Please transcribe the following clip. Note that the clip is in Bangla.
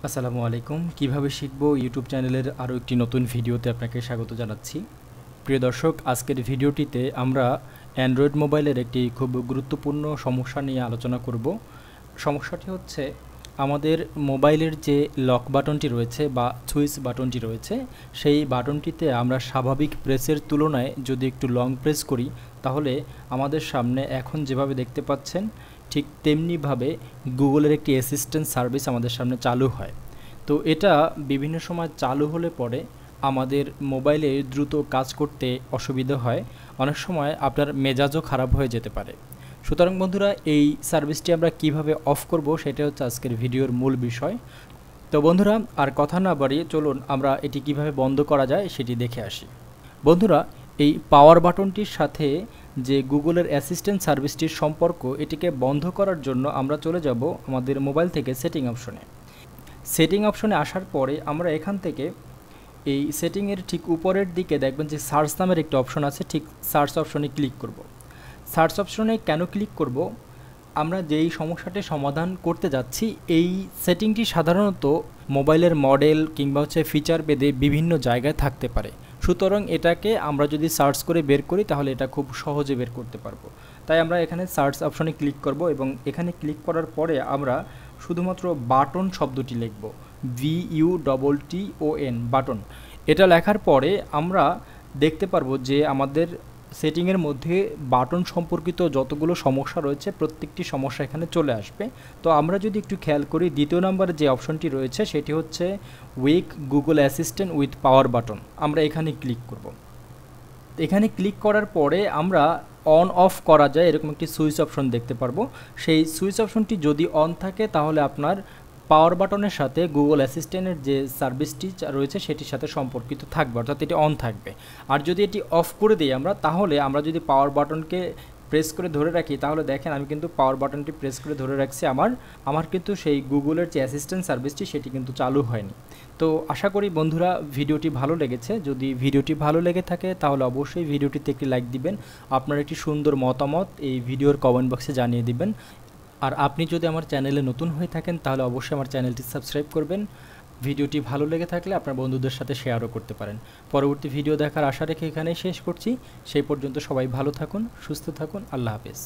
আসসালামু আলাইকুম, কিভাবে শিখবো ইউটিউব চ্যানেলের আরও একটি নতুন ভিডিওতে আপনাকে স্বাগত জানাচ্ছি। প্রিয় দর্শক, আজকের ভিডিওটিতে আমরা অ্যান্ড্রয়েড মোবাইলের একটি খুব গুরুত্বপূর্ণ সমস্যা নিয়ে আলোচনা করব। সমস্যাটি হচ্ছে আমাদের মোবাইলের যে লক বাটনটি রয়েছে বা সুইচ বাটনটি রয়েছে, সেই বাটনটিতে আমরা স্বাভাবিক প্রেসের তুলনায় যদি একটু লং প্রেস করি, তাহলে আমাদের সামনে এখন যেভাবে দেখতে পাচ্ছেন ঠিক তেমনিভাবে গুগলের একটি অ্যাসিস্ট্যান্ট সার্ভিস আমাদের সামনে চালু হয়। তো এটা বিভিন্ন সময় চালু হলে পরে আমাদের মোবাইলে দ্রুত কাজ করতে অসুবিধা হয়, অনেক সময় আপনার মেজাজও খারাপ হয়ে যেতে পারে। সুতরাং বন্ধুরা, এই সার্ভিসটি আমরা কিভাবে অফ করব সেটা হচ্ছে আজকের ভিডিওর মূল বিষয়। তো বন্ধুরা, আর কথা না বাড়িয়ে চলুন আমরা এটি কিভাবে বন্ধ করা যায় সেটি দেখে আসি। বন্ধুরা, এই পাওয়ার বাটনটির সাথে যে গুগলের অ্যাসিস্ট্যান্ট সার্ভিসটির সম্পর্ক, এটিকে বন্ধ করার জন্য আমরা চলে যাব আমাদের মোবাইল থেকে সেটিং অপশনে। সেটিং অপশনে আসার পরে আমরা এখান থেকে এই সেটিংয়ের ঠিক উপরের দিকে দেখবেন যে সার্চ নামের একটি অপশন আছে, ঠিক সার্চ অপশনে ক্লিক করব। সার্চ অপশনে কেন ক্লিক করব? আমরা যেই সমস্যাটি সমাধান করতে যাচ্ছি, এই সেটিংটি সাধারণত মোবাইলের মডেল কিংবা ফিচার ভেদে বিভিন্ন জায়গায় থাকতে পারে। সুতরাং এটাকে আমরা যদি সার্চ করে বের করি তাহলে এটা খুব সহজে বের করতে পারবো। তাই আমরা এখানে সার্চ অপশনে ক্লিক করব এবং এখানে ক্লিক করার পরে আমরা শুধুমাত্র বাটন শব্দটি লিখব, VUTTON বাটন। এটা লেখার পরে আমরা দেখতে পারবো যে আমাদের সেটিংয়ের মধ্যে বাটন সম্পর্কিত যতগুলো সমস্যা রয়েছে প্রত্যেকটি সমস্যা এখানে চলে আসবে। তো আমরা যদি একটু খেয়াল করি, দ্বিতীয় নম্বরে যে অপশনটি রয়েছে সেটি হচ্ছে wake Google Assistant with power button. আমরা এখানে ক্লিক করব। এখানে ক্লিক করার পরে আমরা অন অফ করা যায় এরকম একটি সুইচ অপশন দেখতে পারবো। সেই সুইচ অপশনটি যদি অন থাকে তাহলে আপনার পাওয়ার বাটনের সাথে গুগল অ্যাসিস্ট্যান্টের যে সার্ভিসটি রয়েছে সেটির সাথে সম্পর্কিত থাকবে, অর্থাৎ এটি অন থাকবে। আর যদি এটি অফ করে দিই আমরা, তাহলে আমরা যদি পাওয়ার বাটনকে প্রেস করে ধরে রাখি, তাহলে দেখেন আমি কিন্তু পাওয়ার বাটনটি প্রেস করে ধরে রাখছি, আমার কিন্তু সেই গুগলের যে অ্যাসিস্ট্যান্ট সার্ভিসটি সেটি কিন্তু চালু হয়নি। তো আশা করি বন্ধুরা ভিডিওটি ভালো লেগেছে। যদি ভিডিওটি ভালো লেগে থাকে তাহলে অবশ্যই ভিডিওটিতে একটি লাইক দিবেন, আপনার একটি সুন্দর মতামত এই ভিডিওর কমেন্ট বক্সে জানিয়ে দিবেন। আর আপনি যদি আমার চ্যানেলে নতুন হয়ে থাকেন তাহলে অবশ্যই আমার চ্যানেলটি সাবস্ক্রাইব করবেন। ভিডিওটি ভালো লেগে থাকলে আপনার বন্ধুদের সাথে শেয়ারও করতে পারেন। পরবর্তী ভিডিও দেখার আশা রেখে এখানেই শেষ করছি। সেই পর্যন্ত সবাই ভালো থাকুন, সুস্থ থাকুন। আল্লাহ হাফেজ।